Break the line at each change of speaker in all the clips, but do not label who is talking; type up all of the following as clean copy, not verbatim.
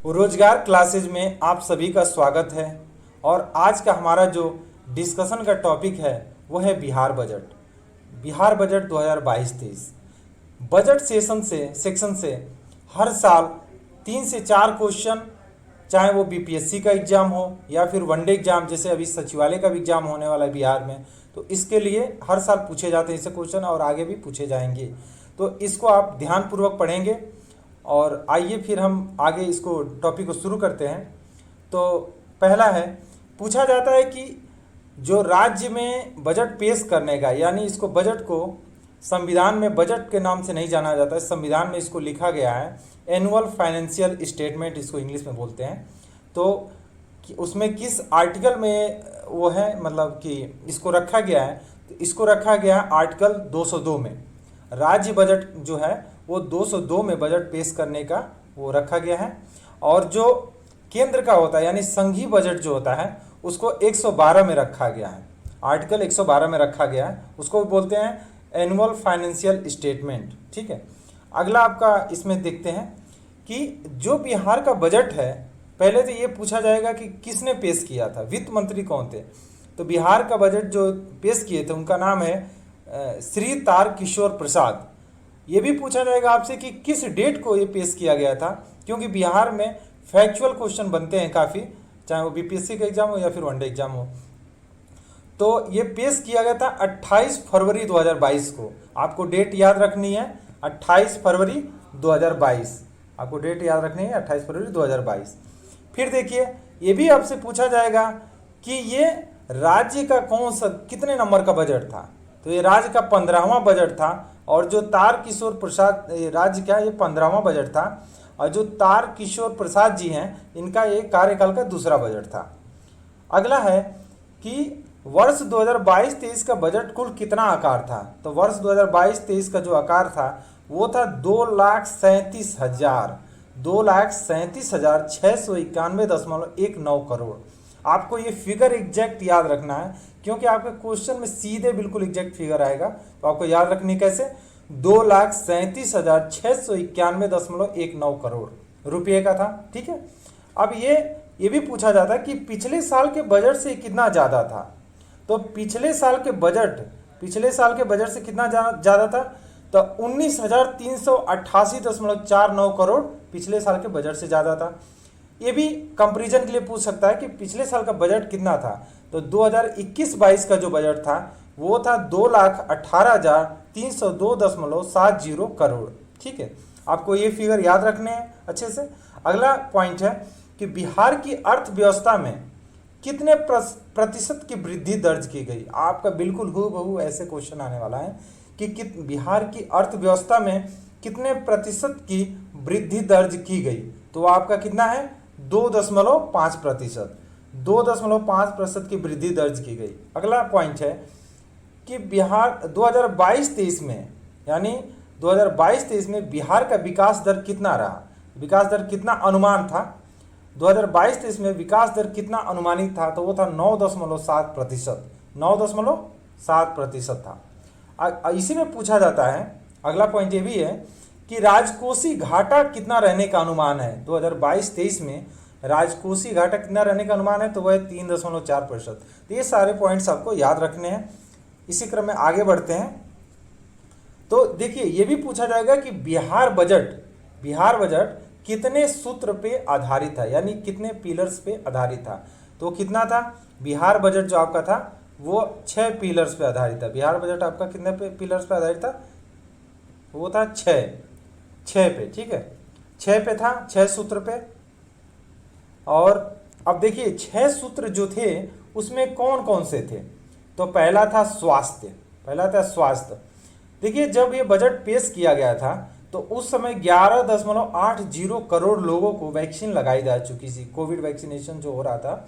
रोजगार क्लासेज में आप सभी का स्वागत है। और आज का हमारा जो डिस्कशन का टॉपिक है वो है Bihar budget. Bihar budget 2022-23 budget section से हर साल 3 से 4 क्वेश्चन, चाहे वो बीपीएससी का एग्जाम हो या फिर वनडे एग्जाम, जैसे अभी सचिवालय का भी एग्जाम होने वाला है बिहार में, तो इसके लिए हर साल पूछे जाते हैं ऐसे क्वेश्चन और आगे भी पूछे जाएंगे। तो इसको आप ध्यानपूर्वक पढ़ेंगे और आइए फिर हम आगे इसको टॉपिक को शुरू करते हैं। तो पहला है, पूछा जाता है कि जो राज्य में बजट पेश करने का, यानी इसको बजट को संविधान में बजट के नाम से नहीं जाना जाता है, संविधान में इसको लिखा गया है एनुअल फाइनेंशियल स्टेटमेंट, इसको इंग्लिश में बोलते हैं। तो उसमें किस आर्टिकल में वो है, मतलब कि इसको रखा गया है, तो इसको रखा गया है आर्टिकल 202 में। राज्य बजट जो है वो 202 में बजट पेश करने का वो रखा गया है। और जो केंद्र का होता है यानी संघीय बजट जो होता है उसको 112 में रखा गया है, आर्टिकल 112 में रखा गया है, उसको बोलते हैं एनुअल फाइनेंशियल स्टेटमेंट। ठीक है, अगला आपका इसमें देखते हैं कि जो बिहार का बजट है, पहले तो ये पूछा जाएगा कि किसने पेश किया था, वित्त मंत्री कौन थे। तो बिहार का बजट जो पेश किए थे उनका नाम है श्री तारकिशोर प्रसाद। ये भी पूछा जाएगा आपसे कि किस डेट को ये पेश किया गया था, क्योंकि बिहार में फैक्चुअल क्वेश्चन बनते हैं काफ़ी, चाहे वो बीपीएससी का एग्जाम हो या फिर वनडे एग्जाम हो। तो ये पेश किया गया था 28 फरवरी 2022 को। आपको डेट याद रखनी है 28 फरवरी 2022, आपको डेट याद रखनी है 28 फरवरी 2022। फिर देखिए, ये भी आपसे पूछा जाएगा कि ये राज्य का कौन सा कितने नंबर का बजट था। तो ये राज्य का 15वां बजट था, और जो तारकिशोर प्रसाद राज्य का ये 15वां बजट था, और जो तारकिशोर प्रसाद जी हैं इनका ये कार्यकाल का दूसरा बजट था। अगला है कि वर्ष 2022-23 का बजट कुल कितना आकार था। तो वर्ष 2022-23 का जो आकार था वो था 2,37,691.19 करोड़। आपको ये फिगर एग्जैक्ट याद रखना है, क्योंकि आपके क्वेश्चन में सीधे बिल्कुल एग्जैक्ट फिगर आएगा। तो आपको याद रखनी कैसे, 2,37,691.19 करोड़ रुपये का था। ठीक है, अब ये भी पूछा जाता है कि पिछले साल के बजट से कितना ज़्यादा था। तो पिछले साल के बजट से कितना ज़्यादा था, तो 19,388.49 करोड़ पिछले साल के बजट से ज़्यादा था। ये भी कंपैरिजन के लिए पूछ सकता है कि पिछले साल का बजट कितना था। तो 2021-22 का जो बजट था वो था 2,18,302.70 करोड़। ठीक है, आपको ये फिगर याद रखने हैं अच्छे से। अगला पॉइंट है कि बिहार की अर्थव्यवस्था में कितने प्रतिशत की वृद्धि दर्ज की गई। आपका बिल्कुल हूबहू ऐसे क्वेश्चन आने वाला है कि बिहार की अर्थव्यवस्था में कितने प्रतिशत की वृद्धि दर्ज की गई। तो आपका कितना है, 2.5%, 2.5% की वृद्धि दर्ज की गई। अगला पॉइंट है कि बिहार 2022-23 में, यानी 2022-23 में बिहार का विकास दर कितना रहा, विकास दर कितना अनुमान था। 2022-23 में विकास दर कितना अनुमानित था, तो वो था 9.7%, 9.7% था। इसी में पूछा जाता है, अगला पॉइंट ये भी है कि राजकोषीय घाटा कितना रहने का अनुमान है। 2022-23 में राजकोषीय घाटा कितना रहने का अनुमान है, तो वह 3.4%। तो ये सारे पॉइंट्स आपको याद रखने हैं। इसी क्रम में आगे बढ़ते हैं। तो देखिए, ये भी पूछा जाएगा कि बिहार बजट कितने सूत्र पे आधारित था, यानी कितने पिलर्स पे आधारित था। तो कितना था, बिहार बजट जो आपका था वो 6 पिलर्स पे आधारित था। बिहार बजट आपका कितने पिलर्स पे आधारित था, वो था 6 पे। ठीक है, 6 पे था, 6 सूत्र पे। और अब देखिए 6 सूत्र जो थे उसमें कौन कौन से थे। तो पहला था स्वास्थ्य। देखिए, जब ये बजट पेश किया गया था तो उस समय 11.80 करोड़ लोगों को वैक्सीन लगाई जा चुकी थी, कोविड वैक्सीनेशन जो हो रहा था।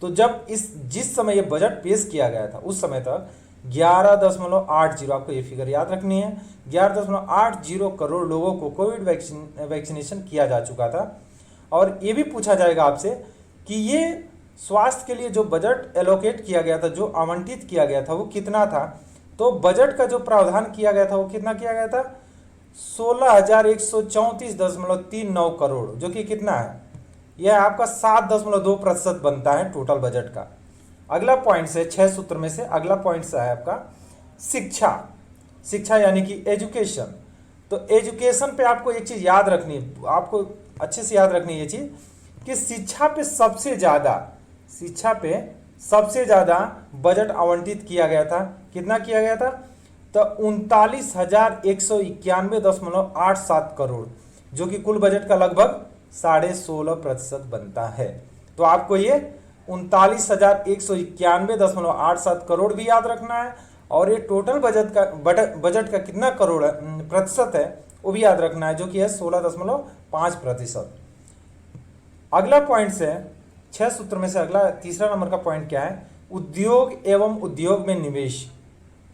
तो जब जिस समय ये बजट पेश किया गया था उस समय तक 11.80, आपको ये फिगर याद रखनी है, 11.80 करोड़ लोगों को कोविड वैक्सीनेशन किया जा चुका था। और ये भी पूछा जाएगा आपसे कि ये स्वास्थ्य के लिए जो बजट एलोकेट किया गया था, जो आवंटित किया गया था, वो कितना था। तो बजट का जो प्रावधान किया गया था वो कितना किया गया था, 16,134.39 करोड़, जो कि कितना है यह आपका 7.2% बनता है टोटल बजट का। अगला पॉइंट से 6 सूत्र में से अगला पॉइंट से है आपका शिक्षा। शिक्षा यानी कि एजुकेशन। तो एजुकेशन पे आपको एक चीज याद रखनी है, आपको अच्छे से याद रखनी है ये चीज कि शिक्षा पे सबसे ज्यादा बजट आवंटित किया गया था। कितना किया गया था? तो 39,191.87 करोड़, जो कि कुल बजट का लगभग 16.5% बनता है। तो आपको ये 39,191.87 करोड़ भी याद रखना है, और ये टोटल बजट का कितना करोड़ प्रतिशत है वो भी याद रखना है, जो कि है 16.5%। अगला पॉइंट से 6 सूत्र में से अगला तीसरा नंबर का पॉइंट क्या है? उद्योग एवं उद्योग में निवेश।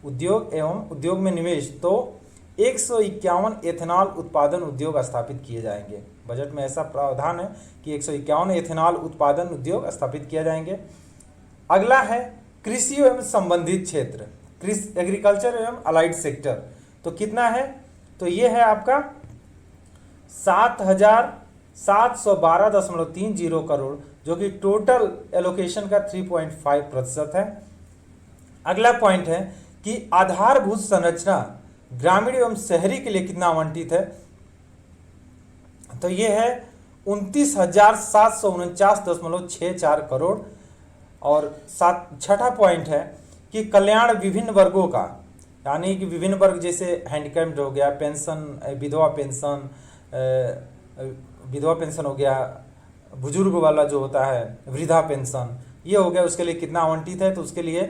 उद्योग एवं उद्योग में निवेश, तो 151 एथेनॉल उत्पादन उद्योग स्थापित किए जाएंगे। बजट में ऐसा प्रावधान है कि 151 एथेनॉल उत्पादन उद्योग स्थापित किए जाएंगे। अगला है कृषि एवं संबंधित क्षेत्र, एग्रीकल्चर एवं अलाइड सेक्टर। तो कितना है? तो ये है आपका 7,712.30 करोड़, जो कि टोटल एलोकेशन का 3.5% है। अगला पॉइंट है कि आधारभूत संरचना ग्रामीण एवं शहरी के लिए कितना आवंटित है? तो ये है 29,749.64 करोड़। और छठा पॉइंट है कि कल्याण विभिन्न वर्गों का, यानी कि विभिन्न वर्ग जैसे हैंडीकैप्ड हो गया, पेंशन, विधवा पेंशन हो गया, बुजुर्ग वाला जो होता है वृद्धा पेंशन, ये हो गया, उसके लिए कितना आवंटित है? तो उसके लिए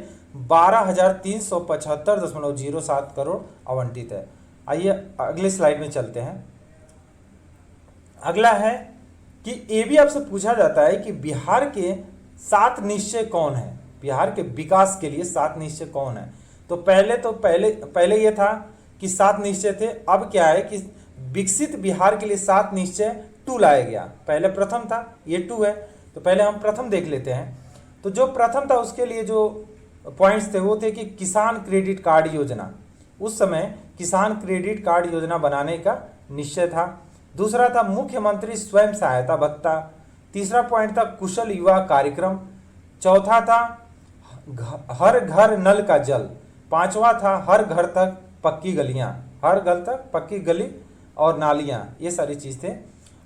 12,375.07 करोड़ आवंटित है। आइए अगले स्लाइड में चलते हैं। अगला है कि ये भी आपसे पूछा जाता है कि बिहार के 7 निश्चय कौन है? बिहार के विकास के लिए 7 निश्चय कौन है? तो पहले ये था कि 7 निश्चय थे। अब क्या है कि विकसित बिहार के लिए 7 निश्चय 2 लाया गया। पहले प्रथम था, ये 2 है। तो पहले हम प्रथम देख लेते हैं। तो जो प्रथम था उसके लिए जो पॉइंट्स थे वो थे कि किसान क्रेडिट कार्ड योजना। उस समय किसान क्रेडिट कार्ड योजना बनाने का निश्चय था। दूसरा था मुख्यमंत्री स्वयं सहायता भत्ता। तीसरा पॉइंट था कुशल युवा कार्यक्रम। चौथा था हर घर नल का जल। पांचवा था हर घर तक पक्की गलियां, हर घर तक पक्की गली और नालियां, ये सारी चीज थे।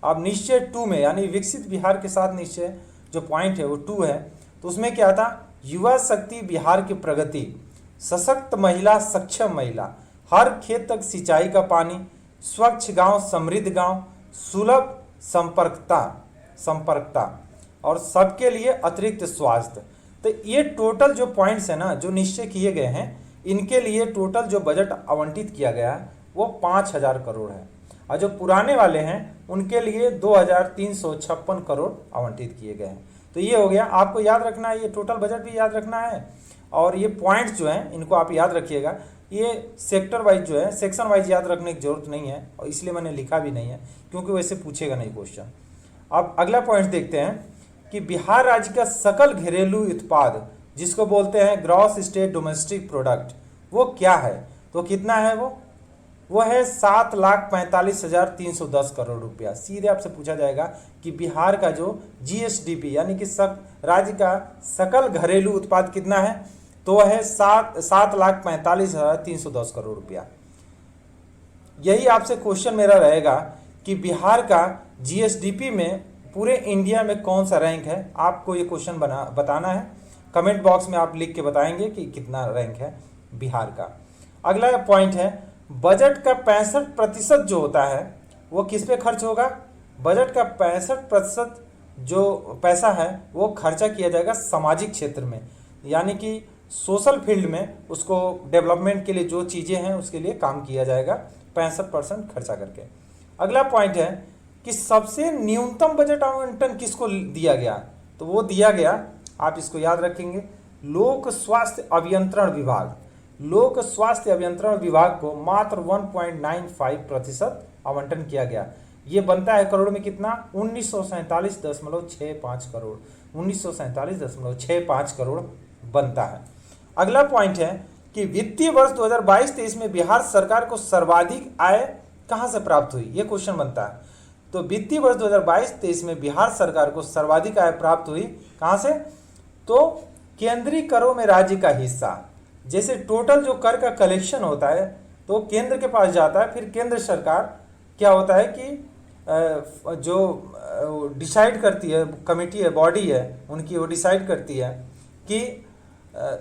अब निश्चय 2 में, यानी विकसित बिहार के 7 निश्चय जो पॉइंट है वो 2 है। तो उसमें क्या था? युवा शक्ति बिहार की प्रगति, सशक्त महिला, सक्षम महिला, हर खेत तक सिंचाई का पानी, स्वच्छ गांव, समृद्ध गांव, सुलभ संपर्कता और सबके लिए अतिरिक्त स्वास्थ्य। तो ये टोटल जो पॉइंट्स है ना, जो निश्चय किए गए हैं, इनके लिए टोटल जो बजट आवंटित किया गया है वो 5,000 करोड़ है। और जो पुराने वाले हैं उनके लिए 2,356 करोड़ आवंटित किए गए हैं। तो ये हो गया, आपको याद रखना है, ये टोटल बजट भी याद रखना है, और ये पॉइंट्स जो हैं इनको आप याद रखिएगा। ये सेक्टर वाइज जो है, सेक्शन वाइज याद रखने की जरूरत नहीं है, और इसलिए मैंने लिखा भी नहीं है, क्योंकि वैसे पूछेगा नहीं क्वेश्चन। अब अगला पॉइंट देखते हैं कि बिहार राज्य का सकल घरेलू उत्पाद, जिसको बोलते हैं ग्रॉस स्टेट डोमेस्टिक प्रोडक्ट, वो क्या है? तो कितना है वो है 7,45,310 करोड़ रुपया। सीधे आपसे पूछा जाएगा कि बिहार का जो जीएसडीपी यानी कि राज्य का सकल घरेलू उत्पाद कितना है? तो है 7,45,310 करोड़ रुपया। यही आपसे क्वेश्चन मेरा रहेगा कि बिहार का जीएसडीपी में पूरे इंडिया में कौन सा रैंक है? आपको ये क्वेश्चन बताना है। कमेंट बॉक्स में आप लिख के बताएंगे कि कितना रैंक है बिहार का। अगला पॉइंट है बजट का 65% जो होता है वो किस पे खर्च होगा? बजट का 65% जो पैसा है वो खर्चा किया जाएगा सामाजिक क्षेत्र में, यानी कि सोशल फील्ड में, उसको डेवलपमेंट के लिए जो चीज़ें हैं उसके लिए काम किया जाएगा 65% खर्चा करके। अगला पॉइंट है कि सबसे न्यूनतम बजट आवंटन किसको दिया गया? तो वो दिया गया, आप इसको याद रखेंगे, लोक स्वास्थ्य अभियंत्रण विभाग। लोक स्वास्थ्य अभियंत्रण विभाग को मात्र 1.95% आवंटन किया गया। ये बनता है करोड़ में कितना? 1947.65 करोड़। 1947.65 करोड़ बनता है। अगला पॉइंट है कि वित्तीय वर्ष 2022-23 में बिहार सरकार को सर्वाधिक आय कहां से प्राप्त हुई? ये क्वेश्चन बनता है। तो वित्तीय वर्ष 2022-23 में बिहार सरकार को सर्वाधिक आय प्राप्त हुई कहाँ से? तो केंद्रीय करों में राज्य का हिस्सा, जैसे टोटल जो कर का कलेक्शन होता है तो केंद्र के पास जाता है, फिर केंद्र सरकार क्या होता है कि जो डिसाइड करती है, कमेटी है, बॉडी है उनकी, वो डिसाइड करती है कि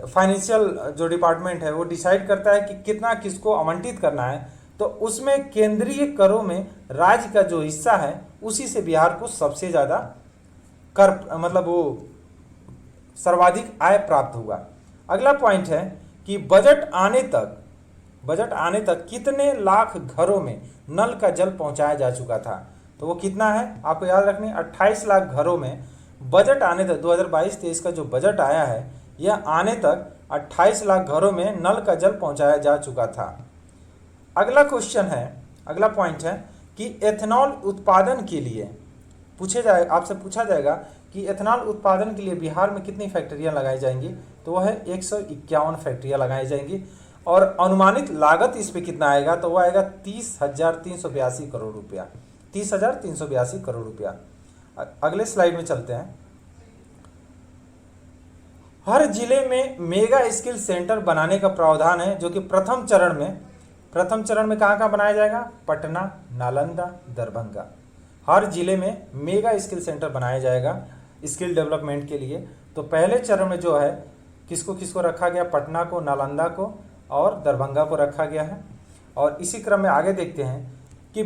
फाइनेंशियल जो डिपार्टमेंट है वो डिसाइड करता है कि कितना किसको आवंटित करना है, तो उसमें केंद्रीय करों में राज्य का जो हिस्सा है उसी से बिहार को सबसे ज़्यादा कर मतलब वो सर्वाधिक आय प्राप्त हुआ। अगला पॉइंट है कि बजट आने तक कितने लाख घरों में नल का जल पहुंचाया जा चुका था? तो वो कितना है आपको याद रखनी, 28 लाख घरों में बजट आने तक 2022-23 का जो बजट आया है यह आने तक 28 लाख घरों में नल का जल पहुंचाया जा चुका था। अगला क्वेश्चन है, अगला पॉइंट है कि एथेनॉल उत्पादन के लिए आपसे पूछा जाएगा कि एथेनॉल उत्पादन के लिए बिहार में कितनी फैक्ट्रियां लगाई जाएंगी? तो वह है 151 फैक्ट्रियां लगाई जाएंगी और अनुमानित लागत इस पे कितना आएगा? तो वह आएगा 30,382 करोड़ रुपया, 30,382 करोड़ रुपया। अगले स्लाइड में चलते हैं। हर जिले में मेगा स्किल सेंटर बनाने का प्रावधान है, जो कि प्रथम चरण में कहाँ बनाया जाएगा? पटना, नालंदा, दरभंगा। हर जिले में मेगा स्किल सेंटर बनाया जाएगा स्किल डेवलपमेंट के लिए। तो पहले चरण में जो है किसको रखा गया? पटना को, नालंदा को और दरभंगा को रखा गया है। और इसी क्रम में आगे देखते हैं कि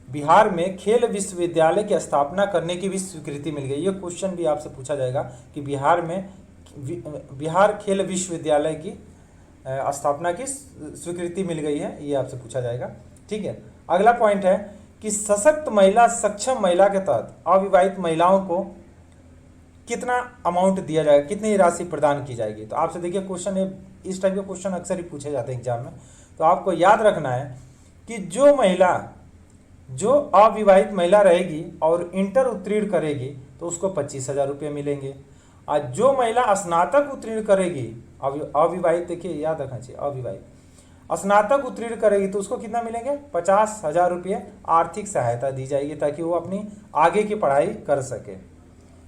बिहार में खेल विश्वविद्यालय की स्थापना करने की भी स्वीकृति मिल गई। ये क्वेश्चन भी आपसे पूछा जाएगा कि बिहार खेल विश्वविद्यालय की स्थापना की स्वीकृति मिल गई है, ये आपसे पूछा जाएगा। ठीक है। अगला पॉइंट है कि सशक्त महिला, सक्षम महिला के तहत अविवाहित महिलाओं को कितना अमाउंट दिया जाएगा, कितनी राशि प्रदान की जाएगी? तो आपसे देखिए क्वेश्चन है, इस टाइप के क्वेश्चन अक्सर ही पूछे जाते हैं एग्जाम में। तो आपको याद रखना है कि जो अविवाहित महिला रहेगी और इंटर उत्तीर्ण करेगी तो उसको 25,000 रुपये मिलेंगे। और जो महिला स्नातक उत्तीर्ण करेगी, अविवाहित देखिए याद रखना चाहिए, अविवाहित स्नातक उत्तीर्ण करेगी तो उसको कितना मिलेंगे? 50,000 रुपये आर्थिक सहायता दी जाएगी ताकि वो अपनी आगे की पढ़ाई कर सके।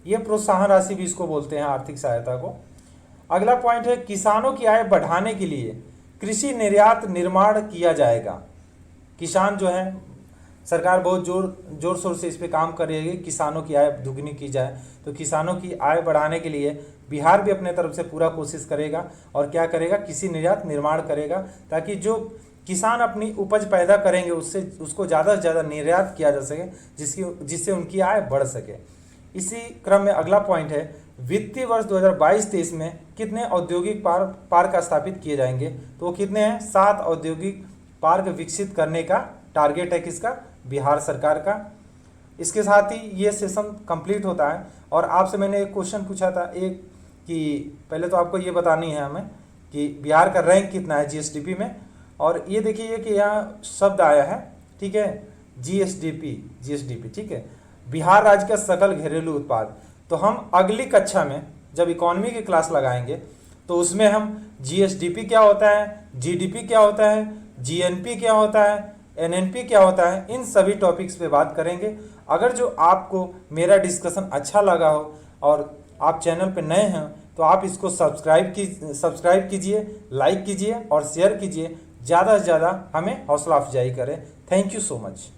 ये प्रोत्साहन राशि भी इसको बोलते हैं, आर्थिक सहायता को। अगला पॉइंट है किसानों की आय बढ़ाने के लिए कृषि निर्यात निर्माण किया जाएगा। किसान जो है, सरकार बहुत जोर शोर से इस पे काम कर रही है, किसानों की आय दुगनी की जाए। तो किसानों की आय बढ़ाने के लिए बिहार भी अपने तरफ से पूरा कोशिश करेगा और क्या करेगा? कृषि निर्यात निर्माण करेगा ताकि जो किसान अपनी उपज पैदा करेंगे उसको ज़्यादा से ज़्यादा निर्यात किया जा सके, जिससे उनकी आय बढ़ सके। इसी क्रम में अगला पॉइंट है वित्तीय वर्ष 2022-23 में कितने औद्योगिक पार्क स्थापित किए जाएंगे? तो वो कितने हैं? 7 औद्योगिक पार्क विकसित करने का टारगेट है किसका? बिहार सरकार का। इसके साथ ही ये सेशन कंप्लीट होता है। और आपसे मैंने एक क्वेश्चन पूछा था कि पहले तो आपको ये बतानी है हमें कि बिहार का रैंक कितना है जीएसडीपी में। और ये देखिए कि यहाँ शब्द आया है, ठीक है, जीएसडीपी, ठीक है, बिहार राज्य का सकल घरेलू उत्पाद। तो हम अगली कक्षा में जब इकोनॉमी की क्लास लगाएंगे तो उसमें हम जीएसडीपी क्या होता है, जीडीपी क्या होता है, जीएनपी क्या होता है, एनएनपी क्या होता है, इन सभी टॉपिक्स पे बात करेंगे। अगर जो आपको मेरा डिस्कशन अच्छा लगा हो और आप चैनल पे नए हैं तो आप इसको सब्सक्राइब कीजिए, लाइक कीजिए और शेयर कीजिए। ज़्यादा से ज़्यादा हमें हौसला अफजाई करें। Thank you so much.